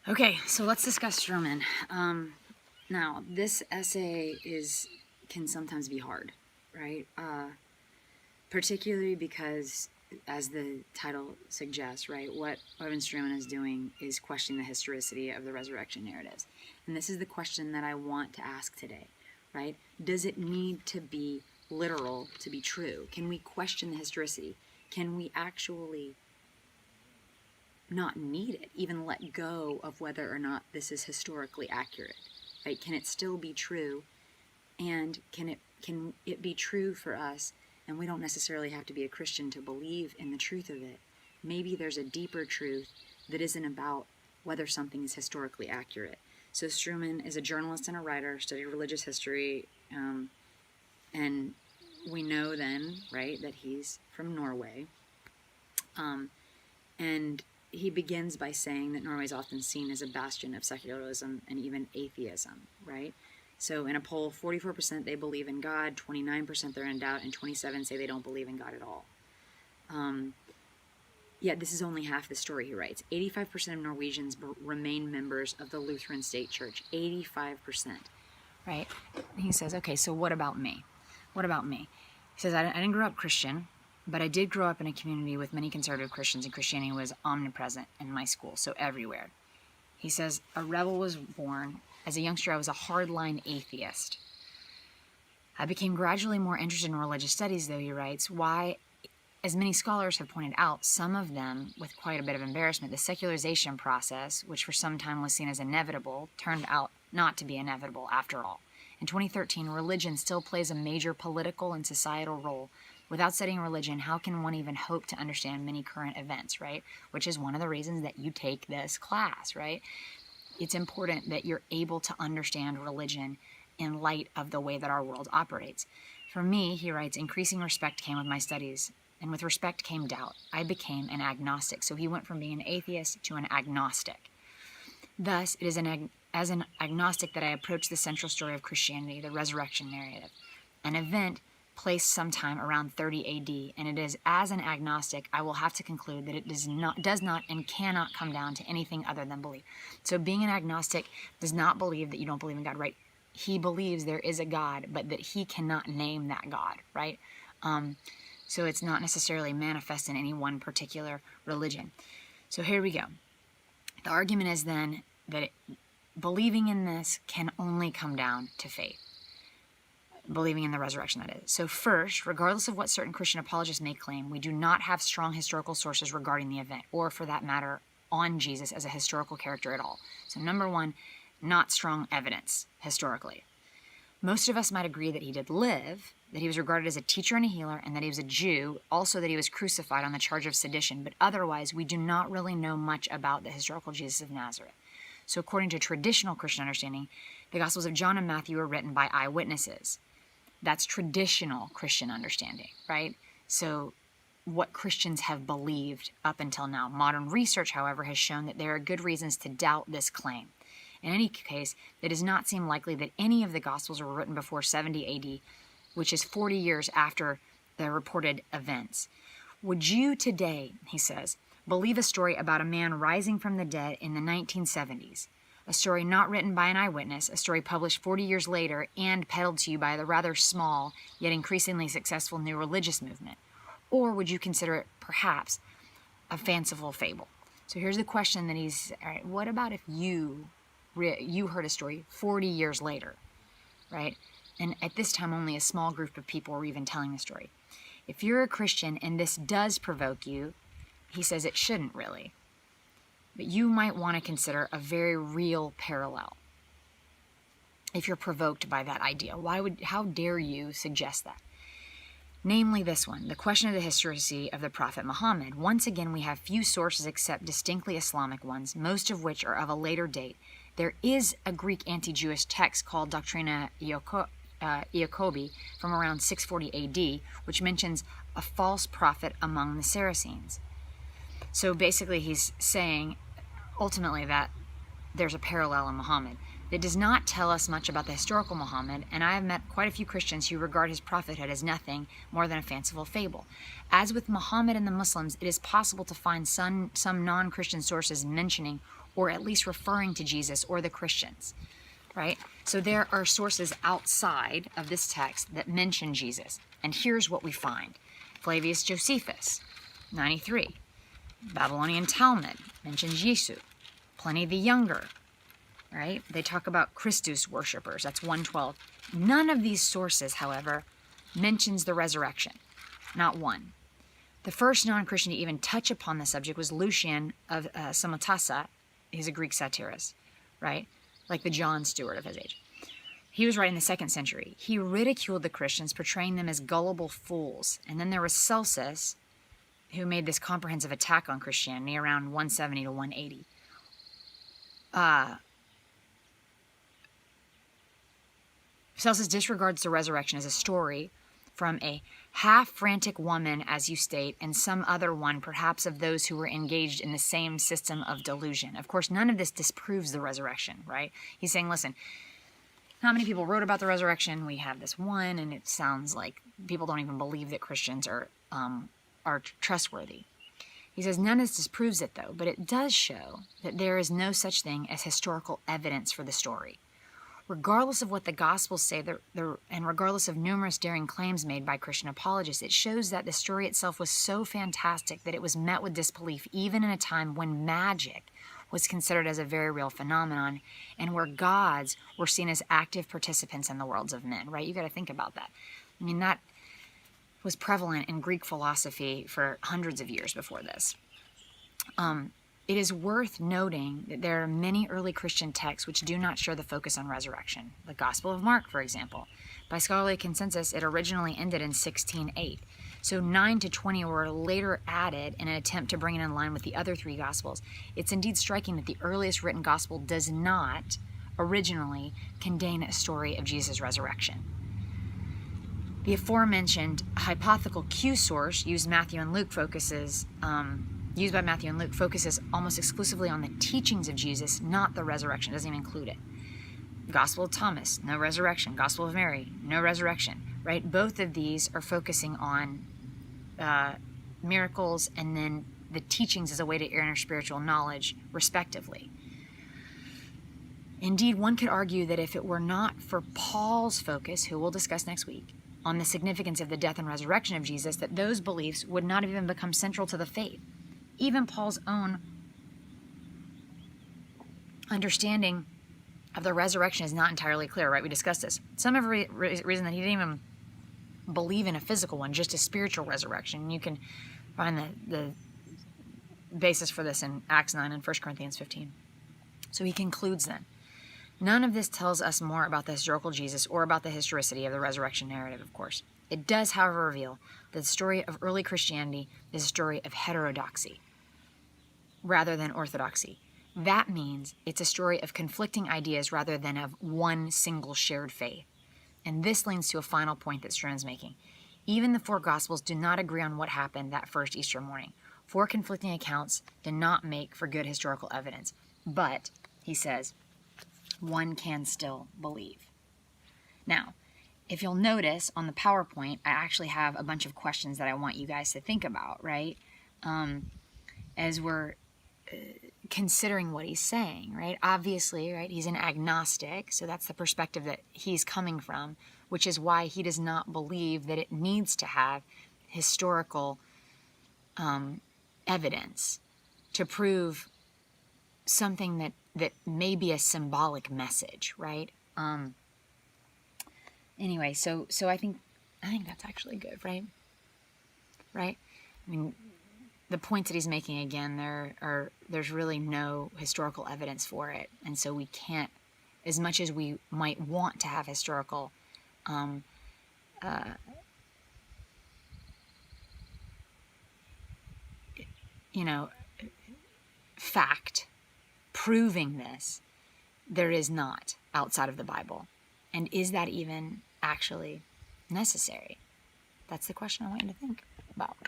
Okay, so let's discuss Strömmen. Now, this essay can sometimes be hard, right? Particularly because, as the title suggests, right, what Øyvind Strømmen is doing is questioning the historicity of the resurrection narratives. And this is the question that I want to ask today, right? Does it need to be literal to be true? Can we question the historicity? Can we actually not need it, even let go of whether or not this is historically accurate, right? Can it still be true? And can it be true for us? And we don't necessarily have to be a Christian to believe in the truth of it. Maybe there's a deeper truth that isn't about whether something is historically accurate. So Strømmen is a journalist and a writer, studied religious history, and we know then, right, that he's from Norway. And he begins by saying that Norway is often seen as a bastion of secularism and even atheism, right? So in a poll, 44% they believe in God, 29% they're in doubt, and 27% say they don't believe in God at all. Yet this is only half the story, he writes. 85% of Norwegians remain members of the Lutheran State Church. 85%, right? And he says, okay, so what about me? What about me? He says, I didn't grow up Christian, but I did grow up in a community with many conservative Christians, and Christianity was omnipresent in my school, so everywhere. He says, a rebel was born. As a youngster, I was a hardline atheist. I became gradually more interested in religious studies, though, he writes. Why, as many scholars have pointed out, some of them with quite a bit of embarrassment, the secularization process, which for some time was seen as inevitable, turned out not to be inevitable after all. In 2013, religion still plays a major political and societal role. Without studying religion, how can one even hope to understand many current events, right? Which is one of the reasons that you take this class, right? It's important that you're able to understand religion in light of the way that our world operates. For me, he writes, increasing respect came with my studies, and with respect came doubt. I became an agnostic. So he went from being an atheist to an agnostic. Thus, it is as an agnostic that I approach the central story of Christianity, the resurrection narrative, an event placed sometime around 30 AD, and it is as an agnostic I will have to conclude that it does not and cannot come down to anything other than belief. So being an agnostic does not believe that you don't believe in God, right? He believes there is a God, but that he cannot name that God, right? So it's not necessarily manifest in any one particular religion. So here we go. The argument is then that believing in this can only come down to faith. Believing in the resurrection, that is. So first, regardless of what certain Christian apologists may claim, we do not have strong historical sources regarding the event, or for that matter, on Jesus as a historical character at all. So number one, not strong evidence historically. Most of us might agree that he did live, that he was regarded as a teacher and a healer, and that he was a Jew, also that he was crucified on the charge of sedition, but otherwise we do not really know much about the historical Jesus of Nazareth. So according to traditional Christian understanding, the Gospels of John and Matthew were written by eyewitnesses. That's traditional Christian understanding, right? So what Christians have believed up until now. Modern research, however, has shown that there are good reasons to doubt this claim. In any case, it does not seem likely that any of the Gospels were written before 70 AD, which is 40 years after the reported events. Would you today, he says, believe a story about a man rising from the dead in the 1970s? A story not written by an eyewitness, a story published 40 years later and peddled to you by the rather small, yet increasingly successful new religious movement? Or would you consider it, perhaps, a fanciful fable? So here's the question that all right, what about if you heard a story 40 years later, right? And at this time, only a small group of people were even telling the story. If you're a Christian and this does provoke you, he says it shouldn't really. But you might want to consider a very real parallel if you're provoked by that idea. How dare you suggest that? Namely this one, the question of the historicity of the Prophet Muhammad. Once again, we have few sources except distinctly Islamic ones, most of which are of a later date. There is a Greek anti-Jewish text called Doctrina Iacobi from around 640 AD, which mentions a false prophet among the Saracens. So basically he's saying ultimately that there's a parallel in Muhammad. It does not tell us much about the historical Muhammad, and I have met quite a few Christians who regard his prophethood as nothing more than a fanciful fable. As with Muhammad and the Muslims, it is possible to find some non-Christian sources mentioning or at least referring to Jesus or the Christians, right? So there are sources outside of this text that mention Jesus. And here's what we find. Flavius Josephus, 93. Babylonian Talmud mentions Jesus. Pliny the Younger, right? They talk about Christus worshippers. That's 112. None of these sources, however, mentions the resurrection. Not one. The first non-Christian to even touch upon the subject was Lucian of Samatasa. He's a Greek satirist, right? Like the John Stewart of his age. He was right in the 2nd century. He ridiculed the Christians, portraying them as gullible fools. And then there was Celsus, who made this comprehensive attack on Christianity around 170 to 180. Celsus disregards the resurrection as a story from a half-frantic woman, as you state, and some other one, perhaps of those who were engaged in the same system of delusion. Of course, none of this disproves the resurrection, right? He's saying, listen, how many people wrote about the resurrection? We have this one, and it sounds like people don't even believe that Christians are trustworthy. He says, none of this disproves it, though, but it does show that there is no such thing as historical evidence for the story. Regardless of what the Gospels say, and regardless of numerous daring claims made by Christian apologists, it shows that the story itself was so fantastic that it was met with disbelief even in a time when magic was considered as a very real phenomenon and where gods were seen as active participants in the worlds of men, right? You got to think about that. I mean, that was prevalent in Greek philosophy for hundreds of years before this. It is worth noting that there are many early Christian texts which do not share the focus on resurrection. The Gospel of Mark, for example. By scholarly consensus, it originally ended in 16:8. So 9 to 20 were later added in an attempt to bring it in line with the other 3 Gospels. It's indeed striking that the earliest written Gospel does not originally contain a story of Jesus' resurrection. The aforementioned hypothetical Q source used by Matthew and Luke focuses almost exclusively on the teachings of Jesus, not the resurrection. It doesn't even include it. Gospel of Thomas, no resurrection. Gospel of Mary, no resurrection, right? Both of these are focusing on miracles and then the teachings as a way to inner spiritual knowledge, respectively. Indeed, one could argue that if it were not for Paul's focus, who we'll discuss next week, on the significance of the death and resurrection of Jesus, that those beliefs would not have even become central to the faith. Even Paul's own understanding of the resurrection is not entirely clear, right? We discussed this. Some have reason that he didn't even believe in a physical one, just a spiritual resurrection. You can find the basis for this in Acts 9 and 1 Corinthians 15. So he concludes then, none of this tells us more about the historical Jesus or about the historicity of the resurrection narrative, of course. It does, however, reveal that the story of early Christianity is a story of heterodoxy rather than orthodoxy. That means it's a story of conflicting ideas rather than of one single shared faith. And this leads to a final point that Ström's making. Even the 4 Gospels do not agree on what happened that first Easter morning. 4 conflicting accounts do not make for good historical evidence. But, he says, one can still believe. Now, if you'll notice on the PowerPoint, I actually have a bunch of questions that I want you guys to think about, right? As we're considering what he's saying, right? Obviously, right, he's an agnostic, so that's the perspective that he's coming from, which is why he does not believe that it needs to have historical evidence to prove something that may be a symbolic message, right? Anyway, so I think that's actually good, right? Right? I mean, the points that he's making, again, there's really no historical evidence for it, and so we can't, as much as we might want to have historical fact proving this, there is not outside of the Bible. And is that even actually necessary? That's the question I want you to think about.